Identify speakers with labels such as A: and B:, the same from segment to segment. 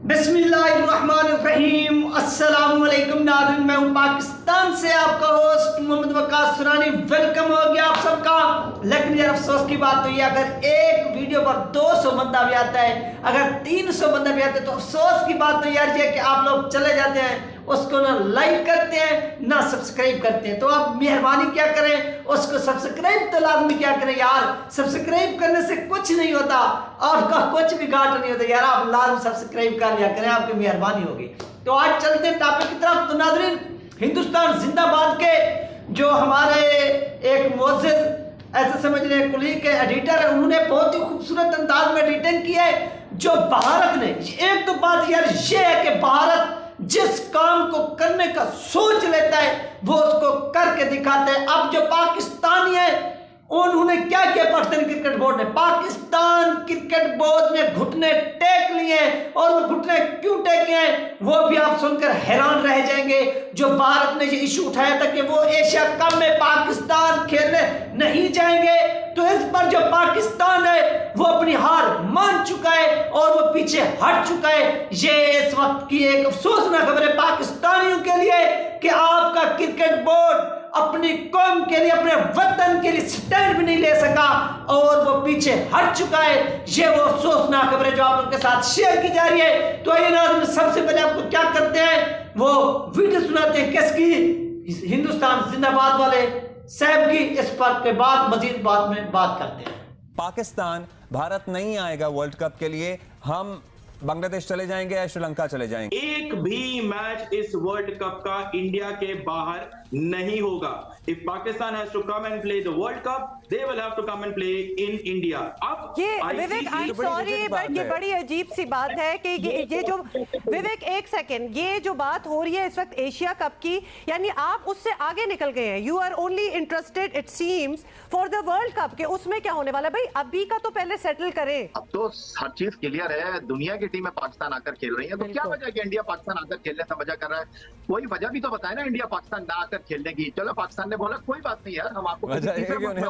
A: बिस्मिल्लाहिर्रहमानिर्रहीम। अस्सलाम वालेकुम नाज़रीन, मैं हूँ पाकिस्तान से आपका होस्ट मोहम्मद वकास सुरानी। वेलकम हो गया आप सबका। लेकिन यार अफसोस की बात तो ये, अगर एक वीडियो पर 200 बंदा भी आता है, अगर 300 बंदा भी आता है, तो अफसोस की बात तो यार ये कि आप लोग चले जाते हैं, उसको ना लाइक करते हैं ना सब्सक्राइब करते हैं। तो आप मेहरबानी क्या करें, उसको सब्सक्राइब तो लाजमी क्या करें यार। सब्सक्राइब करने से कुछ नहीं होता, आपका कुछ भी घाटा नहीं होता यार। आप लाजमी सब्सक्राइब कर लिया करें, आपकी मेहरबानी होगी। तो आज चलते हैं टॉपिक की तरफ। तो नाज़रीन, हिंदुस्तान जिंदाबाद के जो हमारे एक मोअज़्ज़िज़ ऐसे समझ लें कुलीग के एडिटर है, उन्होंने बहुत ही खूबसूरत अंदाज में एडिटिंग की है। जो भारत ने, एक तो बात यार ये है कि भारत जिस काम को करने का सोच लेता है वो उसको करके दिखाते हैं। अब जो पाकिस्तानी है उन्होंने क्या किया, पाकिस्तान क्रिकेट बोर्ड ने, पाकिस्तान क्रिकेट बोर्ड ने घुटने टेक लिए, और वो घुटने क्यों टेके हैं वो भी आप सुनकर हैरान रह जाएंगे। जो भारत ने ये इशू उठाया था कि वो एशिया कप में पाकिस्तान खेलने नहीं जाएंगे, तो इस पर जो पाकिस्तान है वो अपनी हार मान चुका है और वो पीछे हट चुका है। ये इस वक्त की एक अफसोसनाक खबर है पाकिस्तानियों के लिए कि आपका क्रिकेट बोर्ड अपनी कौम के लिए, अपने वतन के लिए स्टैंड भी नहीं ले सका और वो पीछे हट चुका है। ये वो अफसोसनाक खबर है जो आप लोगों के साथ शेयर की जा रही है। तो आइए नाज़रीन, सबसे पहले आपको क्या करते हैं वो वीडियो सुनाते हैं किसकी, हिंदुस्तान जिंदाबाद वाले साहब की। इस पर के बाद मजीद बाद में बात करते हैं।
B: पाकिस्तान भारत नहीं आएगा वर्ल्ड कप के लिए, हम बांग्लादेश चले जाएंगे या श्रीलंका चले जाएंगे।
C: एक भी मैच इस वर्ल्ड कप का इंडिया के बाहर नहीं होगा। If Pakistan has to come and play the world cup, they will have to come and play in India. अब
D: ये विवेक, आई सॉरी बट ये बड़ी अजीब सी बात है कि ये जो विवेक, एक सेकंड, ये जो बात हो रही है इस वक्त एशिया कप की, यानी आप उससे आगे निकल गए हैं। You are only interested it seems for the world cup के, उसमें क्या होने वाला है भाई, अभी का तो पहले सेटल करें।
E: अब तो हर चीज क्लियर है, दुनिया की टीमें पाकिस्तान आकर खेल रही है, तो क्या वजह कि इंडिया पाकिस्तान आकर खेलने से मजा कर रहा है। कोई वजह भी तो बताए ना इंडिया पाकिस्तान ना आकर खेलने की। चलो पाकिस्तान ने बोला कोई बात नहीं यार, हम आपको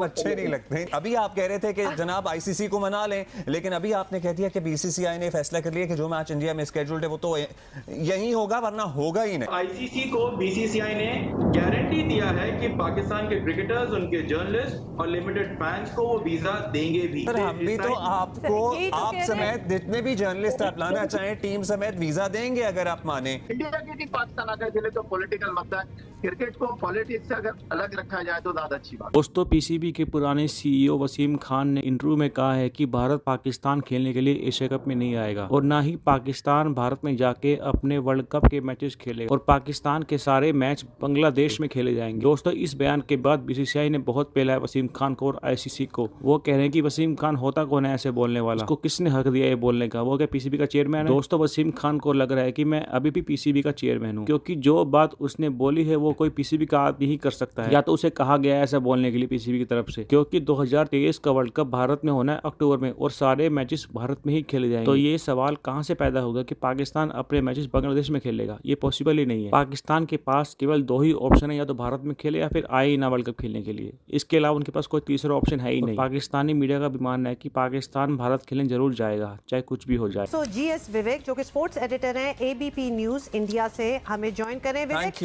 B: अच्छे नहीं लगते। अभी आप कह रहे थे कि जनाब आईसीसी को मना लें, लेकिन अभी आपने कह दिया कि बीसीसीआई ने फैसला कर लिया कि जो मैच इंडिया में स्केड्यूल्ड है वो तो यही होगा, वरना होगा ही नहीं।
C: आईसीसी को बीसीसीआई ने गारंटी दिया है कि पाकिस्तान के क्रिकेटर्स, उनके जर्नलिस्ट और लिमिटेड फैंस को वो वीजा देंगे भी।
B: सर हम भी तो आपको, आप समेत जितने भी जर्नलिस्ट आप लाना चाहें टीम समेत वीजा देंगे अगर आप माने।
E: इंडिया की टीम पाकिस्तान आकर खेले तो पॉलिटिकल मसला है। क्रिकेट को पॉलिटिक्स से अगर अलग रखा जाए तो ज्यादा अच्छी बात।
F: दोस्तों, पीसीबी के पुराने सीईओ वसीम खान ने इंटरव्यू में कहा है कि भारत पाकिस्तान खेलने के लिए एशिया कप में नहीं आएगा और ना ही पाकिस्तान भारत में जाके अपने वर्ल्ड कप के मैचेस खेलेगा, और पाकिस्तान के सारे मैच बांग्लादेश में खेले जाएंगे। दोस्तों, इस बयान के बाद बीसीसीआई ने बहुत पहला है वसीम खान को और आईसीसी को। वो कह रहे हैं कि वसीम खान होता कौन है ऐसे बोलने वाला, उसको किसने हक दिया ये बोलने का, वो क्या पीसीबी का चेयरमैन है। दोस्तों, वसीम खान को लग रहा है कि मैं अभी भी पीसीबी का चेयरमैन हूँ, क्योंकि जो बात उसने बोली है वो कोई पीसीबी का आदमी ही कर सकता है, या तो उसे कहा गया है ऐसा बोलने के लिए पीसीबी की तरफ से, क्योंकि 2023 का वर्ल्ड कप भारत में होना है अक्टूबर में और सारे मैचेस भारत में ही खेले जाएंगे। तो ये सवाल कहां से पैदा होगा कि पाकिस्तान अपने मैचेस बांग्लादेश में खेलेगा, ये पॉसिबल ही नहीं है। पाकिस्तान के पास केवल दो ही ऑप्शन है, या तो भारत में खेले या फिर आए ही ना वर्ल्ड कप खेलने के लिए। इसके अलावा उनके पास कोई तीसरा ऑप्शन है ही नहीं। पाकिस्तानी मीडिया का भी मानना है कि पाकिस्तान भारत खेलने जरूर जाएगा, चाहे कुछ भी हो जाए।
D: सो जीएस विवेक, जो कि स्पोर्ट्स एडिटर हैं एबीपी न्यूज इंडिया से, हमें ज्वाइन करें। Vivek,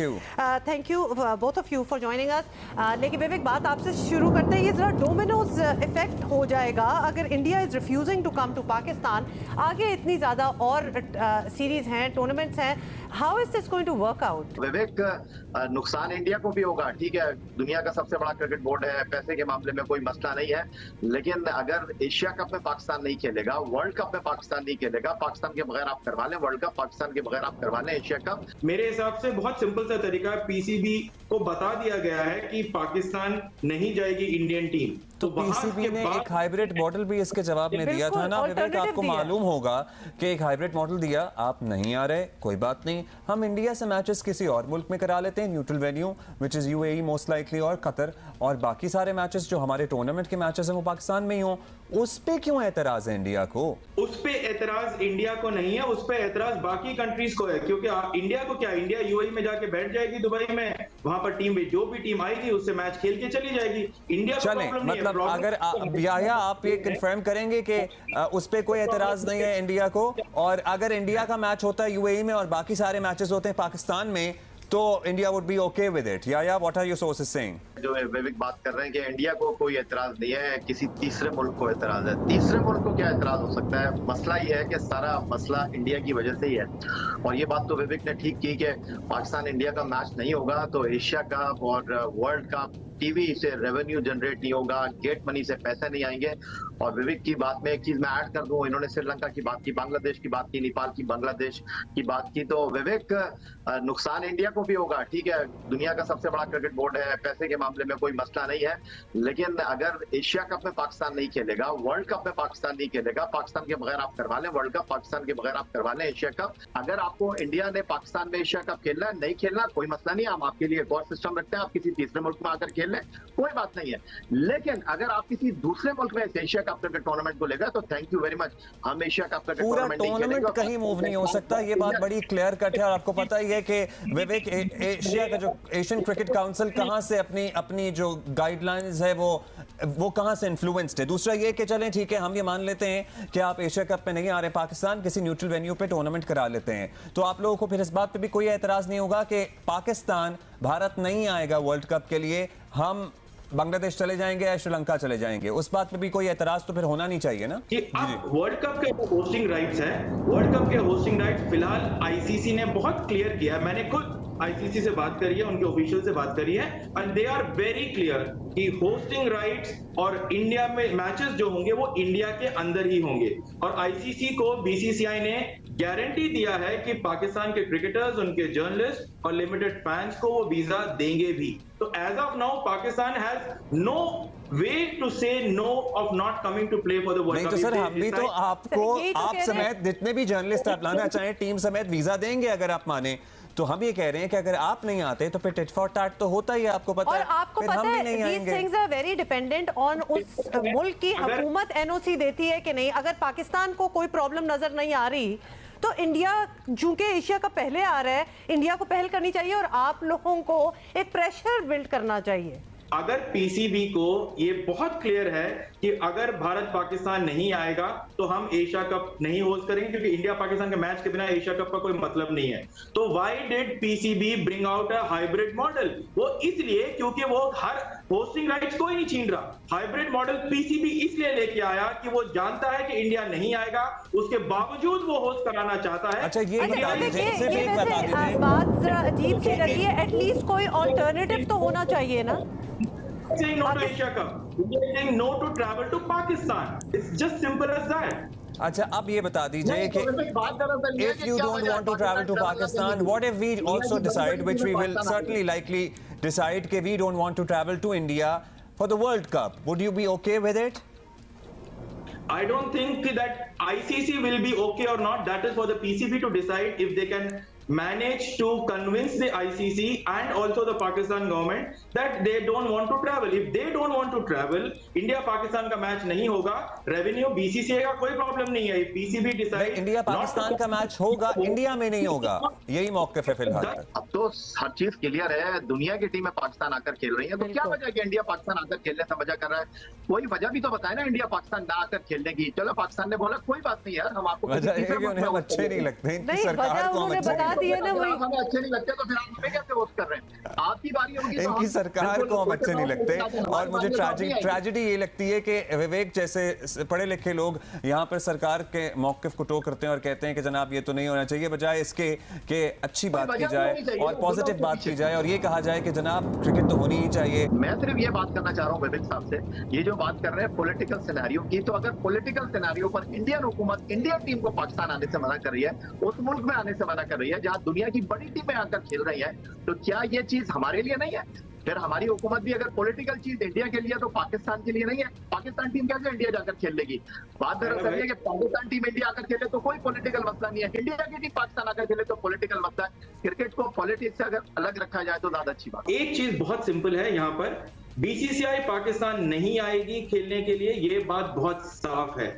D: thank you both of you for joining us. लेकिन विवेक, बात आपसे शुरू करते हैं, ये जरा डोमिनोज इफेक्ट हो जाएगा अगर India is refusing to come to Pakistan. आगे इतनी ज्यादा और सीरीज हैं, टूर्नामेंट्स हैं, how is this going to work out?
E: Vivek, नुकसान इंडिया को भी होगा, ठीक है, दुनिया का सबसे बड़ा क्रिकेट बोर्ड है, पैसे के मामले में कोई मसला नहीं है। लेकिन अगर एशिया कप में पाकिस्तान नहीं खेलेगा, वर्ल्ड कप में पाकिस्तान नहीं खेलेगा, पाकिस्तान के बगैर आप करवा लें वर्ल्ड कप, पाकिस्तान के बगैर आप करवा लें एशिया कप।
C: मेरे हिसाब से बहुत सिंपल सा तरीका है, पीसीबी को बता दिया गया है कि पाकिस्तान नहीं जाएगी इंडियन टीम।
B: तो पीसीबी ने एक हाइब्रिड मॉडल भी इसके जवाब में दिया था ना विवेक, आपको मालूम होगा कि एक हाइब्रिड मॉडल दिया, आप नहीं आ रहे कोई बात नहीं, हम इंडिया से मैचेस किसी और मुल्क में करा लेते हैं, neutral venue which is UAE most likely और कतर, और बाकी सारे मैचेस जो हमारे टूर्नामेंट के मैचेस हैं वो पाकिस्तान में ही हों। उस पे क्यों एतराज है इंडिया को?
C: उस पे एतराज इंडिया को नहीं है, उस पे एतराज बाकी कंट्रीज को है, क्योंकि इंडिया को क्या, इंडिया यूएई में जाके बैठ जाएगी दुबई में वहां पर टीम में जो भी टीम आएगी उससे मैच खेल के चली जाएगी। इंडिया को
B: चलें,
C: प्रॉब्लम नहीं है।
B: मतलब अगर या आप ये कंफर्म करेंगे कि उस पे कोई एतराज नहीं है इंडिया को, और अगर इंडिया का मैच होता है यूएई में और बाकी सारे मैचेस होते हैं पाकिस्तान में, तो India would be okay with it. या what are your sources saying?
E: जो विवेक बात कर रहे हैं कि इंडिया को कोई एतराज नहीं है, किसी तीसरे मुल्क को एतराज है। तीसरे मुल्क को क्या एतराज हो सकता है? मसला ये है कि सारा मसला इंडिया की वजह से ही है। और ये बात तो विवेक ने ठीक की कि पाकिस्तान इंडिया का मैच नहीं होगा तो एशिया कप और वर्ल्ड कप टीवी से रेवेन्यू जनरेट नहीं होगा, गेट मनी से पैसे नहीं आएंगे। और विवेक की बात में एक चीज मैं ऐड कर दूं, इन्होंने श्रीलंका की बात की, बांग्लादेश की बात की, नेपाल की, बांग्लादेश की बात की, तो विवेक नुकसान इंडिया को भी होगा। ठीक है, दुनिया का सबसे बड़ा क्रिकेट बोर्ड है, पैसे के मामले में कोई मसला नहीं है। लेकिन अगर एशिया कप में पाकिस्तान नहीं खेलेगा, वर्ल्ड कप में पाकिस्तान नहीं खेलेगा, पाकिस्तान के बगैर आप करवा लें वर्ल्ड कप, पाकिस्तान के बगैर आप करवा लें एशिया कप, अगर आपको इंडिया ने पाकिस्तान में एशिया कप खेलना है, नहीं खेलना कोई मसला नहीं है, हम आपके लिए एक और सिस्टम रखते हैं, आप किसी तीसरे मुल्क में आकर खेल लें, कोई बात नहीं है। लेकिन अगर आप किसी दूसरे मुल्क में एशिया कप क्रिकेट टूर्नामेंट को लेगा तो थैंक यू वेरी मच, हम एशिया कप क्रिकेट
B: पूरा टूर्नामेंट कहीं मूव नहीं हो सकता, ये बात बड़ी क्लियर कट है। और आपको पता ही है कि विवेक, एशिया का जो एशियन क्रिकेट काउंसिल कहां से अपनी जो गाइडलाइंस है वो कहां से इन्फ्लुएंस्ड है। दूसरा ये कि चलें ठीक है, हम ये मान लेते हैं कि आप एशिया कप में नहीं आ रहे पाकिस्तान, किसी न्यूट्रल वेन्यू पे टूर्नामेंट करा लेते हैं, तो आप लोगों को फिर इस बात पे भी कोई एतराज नहीं होगा कि पाकिस्तान, भारत नहीं आएगा वर्ल्ड कप के लिए, हम बांग्लादेश चले जाएंगे या श्रीलंका चले जाएंगे, उस बात पे भी कोई एतराज तो फिर होना नहीं चाहिए ना?
C: कि अब वर्ल्ड कप के होस्टिंग राइट्स है, वर्ल्ड कप के होस्टिंग राइट्स फिलहाल आईसीसी ने बहुत क्लियर किया है। मैंने खुद आईसीसी से बात करी है, उनके ऑफिशियल से बात करी है, and they are very clear कि होस्टिंग राइट्स और इंडिया में मैचेस जो होंगे वो इंडिया के अंदर ही होंगे। और आईसीसी को बीसीसीआई ने गारंटी दिया है कि पाकिस्तान के क्रिकेटर्स, उनके जर्नलिस्ट और लिमिटेड फैंस को वो वीजा देंगे भी। तो as of now Pakistan has no way to say no of not coming to play for the world cup.
B: नहीं तो सर, हम भी तो आपको, आप समेत जितने भी जर्नलिस्ट आप लाना चाहें टीम समेत वीजा देंगे अगर आप माने। तो हम ये कह रहे हैं कि अगर आप नहीं आते तो फिर टिट फॉर टैट तो होता ही है, आपको पता है।
D: और आपको पता है these things are very dependent on उस मुल्क की हुकूमत एनओसी देती है कि नहीं। अगर पाकिस्तान को कोई प्रॉब्लम नजर नहीं आ रही तो इंडिया, चूंकि एशिया का पहले आ रहा है, इंडिया को पहल करनी चाहिए और आप लोगों को एक प्रेशर बिल्ड करना चाहिए।
C: अगर पीसीबी को ये बहुत क्लियर है कि अगर भारत पाकिस्तान नहीं आएगा तो हम एशिया कप नहीं होस्ट करेंगे, क्योंकि इंडिया पाकिस्तान के मैच के बिना एशिया कप का कोई मतलब नहीं है। तो why did PCB bring out a hybrid model? वो इसलिए क्योंकि वो हर होस्टिंग राइट्स कोई नहीं छीन रहा। हाइब्रिड मॉडल पीसीबी इसलिए लेके आया कि वो जानता है कि इंडिया नहीं आएगा, उसके बावजूद वो होस्ट कराना चाहता है।
B: अच्छा, ये बता दीजिए, सिर्फ एक बता दीजिए,
D: बात जरा अजीब सी लगी है, एटलीस्ट कोई ऑल्टरनेटिव तो होना चाहिए ना।
C: Saying no to Asia Cup, we are saying no to travel to Pakistan. It's just simple as that.
B: अच्छा, अब ये बता दीजिए कि if you don't want to travel to Pakistan, what if we also decide, which we will certainly likely decide, कि we don't want to travel to India for the World Cup? Would you be okay with it?
C: I don't think that ICC will be okay or not. That is for the PCB to decide if they can manage to convince the ICC and also the Pakistan government that they don't want to travel. If they don't want to travel, India Pakistan का match नहीं होगा, revenue BCCI का कोई problem नहीं है। PCB decide
B: India Pakistan का match होगा, India में नहीं होगा, यही मौक़िफ़ है फिलहाल।
E: अब तो हर चीज क्लियर है, दुनिया की टीमें पाकिस्तान आकर खेल रही है, तो क्या वजह है कि इंडिया पाकिस्तान आकर खेलने से मजा कर रहा है? कोई वजह भी तो बताए ना इंडिया पाकिस्तान ना आकर खेलने की। चलो पाकिस्तान ने बोला कोई बात नहीं यार, हम आपको
B: वजह है कि उन्हें हम अच्छे नहीं लगते, इनकी सरकार को हम अच्छे
E: हमें अच्छे नहीं लगते, तो फिर आप हमें कैसे होस्ट कर रहे हैं? आपकी बारी होगी,
B: इनकी सरकार को हम अच्छे नहीं लगते। और मुझे ट्रेजेडी ये लगती है कि विवेक जैसे पढ़े लिखे लोग यहाँ पर सरकार के मौक़िफ़ को टो करते हैं और कहते हैं कि जनाब ये तो नहीं होना चाहिए, बजाय इसके कि अच्छी बात की जाए और पॉजिटिव बात की जाए और ये कहा जाए कि जनाब क्रिकेट तो होनी ही चाहिए।
E: मैं सिर्फ ये बात करना चाह रहा हूँ विवेक साहब से, ये जो बात कर रहे हैं पॉलिटिकल सिनेरियो की, तो अगर पॉलिटिकल सिनेरियो पर इंडियन हुकूमत इंडियन टीम को पाकिस्तान आने से मना कर रही है, उस मुल्क में आने से मना कर रही है जहाँ दुनिया की बड़ी टीमें आकर खेल रही है, तो क्या ये चीज हमारे लिए नहीं है? फिर हमारी हुकूमत भी अगर पॉलिटिकल चीज इंडिया के लिए तो पाकिस्तान के लिए नहीं है। पाकिस्तान टीम कैसे इंडिया जाकर खेल लेगी? बात दरअसल है कि पाकिस्तान टीम इंडिया आकर खेले तो कोई पॉलिटिकल मसला नहीं है, इंडिया की टीम पाकिस्तान आकर खेले तो पॉलिटिकल मसला है। क्रिकेट को पॉलिटिक्स से अगर अलग रखा जाए तो ज्यादा अच्छी बात।
C: एक चीज बहुत सिंपल है, यहाँ पर बीसीसीआई पाकिस्तान नहीं आएगी खेलने के लिए, ये बात बहुत साफ है।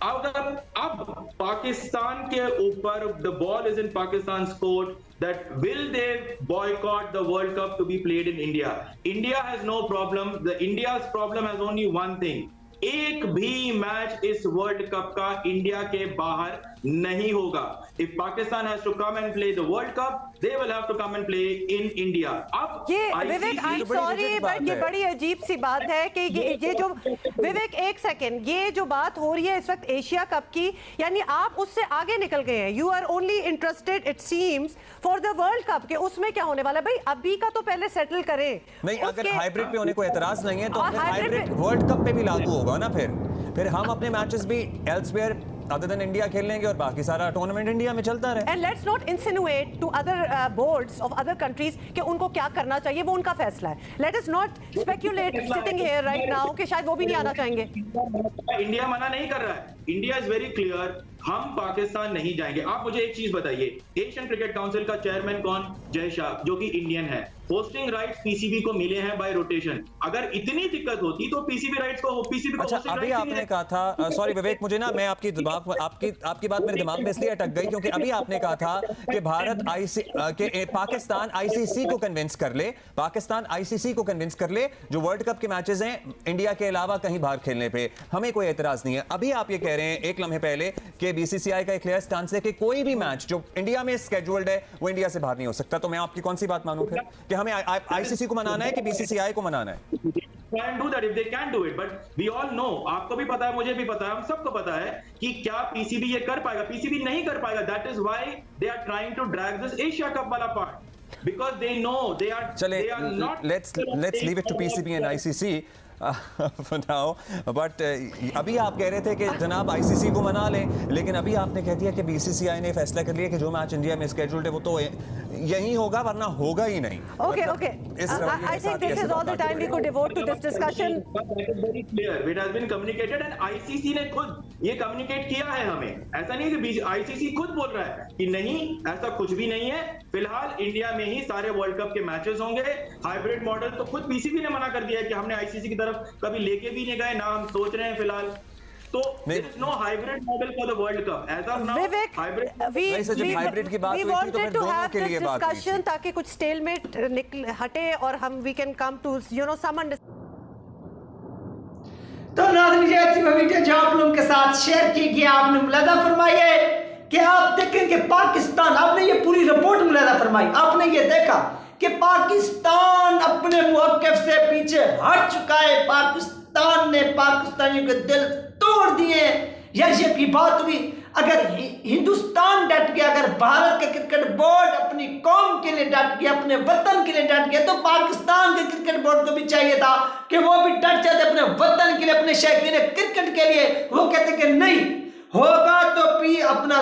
C: अब पाकिस्तान के ऊपर the ball is in Pakistan court that will they boycott the World Cup to be played in India. India has no problem. India's problem has only one thing. एक भी मैच इस वर्ल्ड कप का इंडिया के बाहर नहीं होगा. If Pakistan has to come and play the World Cup, they will have to come and play in India. अब
D: ये विवेक, आई सॉरी बट ये बड़ी अजीब सी बात है कि ये जो विवेक एक सेकंड, ये जो बात हो रही है इस वक्त एशिया कप की, यानी आप उससे आगे निकल गए हैं. You are only interested it seems for the world cup के उसमें क्या होने वाला है. भाई अभी का तो पहले सेटल करें.
B: नहीं, अगर हाइब्रिड पे होने को एतराज नहीं है तो हाइब्रिड वर्ल्ड कप पे भी लागू होगा ना. फिर हम अपने मैचेस भी एल्सवेयर अदर देन इंडिया खेल लेंगे और बाकी सारा टूर्नामेंट इंडिया में चलता रहे.
D: And let's not insinuate to other boards of other countries कि उनको क्या करना चाहिए, वो उनका फैसला है. Let us not speculate sitting here right now कि शायद वो भी नहीं आना चाहेंगे.
C: इंडिया मना नहीं कर रहा है. इंडिया इज वेरी क्लियर, हम पाकिस्तान नहीं जाएंगे. आप मुझे एक चीज बताइए, एशियन क्रिकेट काउंसिल का चेयरमैन कौन? जय शाह, जो कि इंडियन है. होस्टिंग राइट्स पीसीबी को मिले हैं बाय रोटेशन. अगर इतनी दिक्कत होती तो पीसीबी राइट्स को पीसीबी को.
B: अच्छा, अभी आपने कहा था, सॉरी विवेक, मुझे ना, मैं आपकी बात मेरे दिमाग में इसलिए अटक गई क्योंकि अभी आपने कहा था कि भारत पाकिस्तान आईसीसी को कन्विंस कर ले, पाकिस्तान आईसीसी को कन्विंस कर ले जो वर्ल्ड कप के मैचेस हैं इंडिया के अलावा कहीं बाहर खेलने पे हमें कोई एतराज नहीं है. अभी आप ये कह रहे हैं एक लम्हे पहले कि बीसीसीआई का एक क्लियर स्टांस है कि कोई भी मैच जो इंडिया में स्केड्यूल्ड है वो इंडिया से बाहर नहीं हो सकता. तो मैं आपकी कौन सी बात मानूं फिर कि हमें आईसीसी को मनाना है कि बीसीसीआई को मनाना है?
C: Can do that if they can do it, but we all know, आपको भी पता है, मुझे भी पता है, हम सबको पता है कि क्या पीसीबी ये कर पाएगा. पीसीबी नहीं कर पाएगा. That is why they are trying to drag this Asia Cup वाला part, because they know they are not.
B: Let's leave it to PCB and ICC for now. But अभी आप कह रहे थे कि जनाब आईसीसी को मना लें, लेकिन अभी आपने कह दिया कि बीसीसीआई ने फैसला कर लिया कि जो मैच इंडिया में स्केड्यूल्ड है वो तो यही होगा वरना होगा ही नहीं.
D: Okay. I think this is all the time we could devote to this discussion.
C: Very clear. It has been communicated and ICC ने खुद ये कम्युनिकेट किया है हमें. ऐसा नहीं कि आईसीसी खुद बोल रहा है कि नहीं, ऐसा कुछ भी नहीं है. फिलहाल इंडिया में ही सारे वर्ल्ड कप के मैचेस होंगे. हाइब्रिड मॉडल तो खुद पीसीबी ने मना कर दिया है कि हमने आईसीसी की तरफ कभी लेके भी नहीं गए, ना हम सोच रहे हैं फिलहाल. तो there is no hybrid model for the World Cup as of now.
D: Vivek,
B: hybrid की बात हुई थी तो फिर दोनों के लिए बात हुई थी
D: ताकि कुछ स्टेलमेट हटे और हम we can come to some understanding.
A: तो नाज़रीन, ये थी वो वीडियो जो आप लोगों के साथ शेयर की गई. आपने मुलादा फरमाइए कि आप देखें कि पाकिस्तान, आपने ये पूरी रिपोर्ट मुलादा फरमाई, आपने ये देखा कि पाकिस्तान अपने मौक़िफ़ से पीछे हट चुका है. पाकिस्तान ने पाकिस्तानियों के दिल तोड़ दिए. ये की बात हुई. अगर हिंदुस्तान डट गया, अगर भारत का क्रिकेट बोर्ड अपनी कौम के लिए डट गया, अपने वतन के लिए डट गया, तो पाकिस्तान के क्रिकेट बोर्ड को भी चाहिए था कि वो भी डट जाते अपने वतन के लिए, अपने शौकीन क्रिकेट के लिए. वो कहते कि नहीं होगा तो भी अपना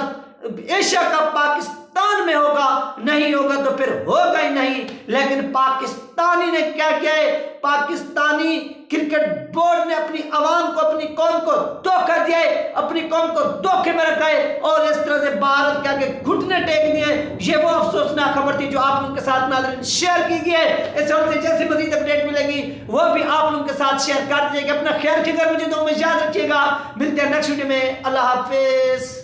A: एशिया कप पाकिस्तान में होगा, नहीं होगा तो फिर होगा ही नहीं. लेकिन पाकिस्तानी ने क्या किया है? पाकिस्तानी क्रिकेट बोर्ड ने अपनी आवाम को, अपनी कौम को धोखा दिया है, अपनी कौम को धोखे में रखा है और इस तरह से भारत के आगे घुटने टेक दिए. ये वो अफसोसनाक खबर थी जो आप लोगों के साथ नाज़रीन शेयर की गई है. इस वक्त से जैसे मजीद अपडेट मिलेगी वो भी आप लोगों के साथ शेयर कर दीजिएगा. अपना ख्याल रखिएगा, मुझे तो याद रखिएगा. मिलते हैं नेक्स्ट वीडियो में. अल्लाह हाफिज.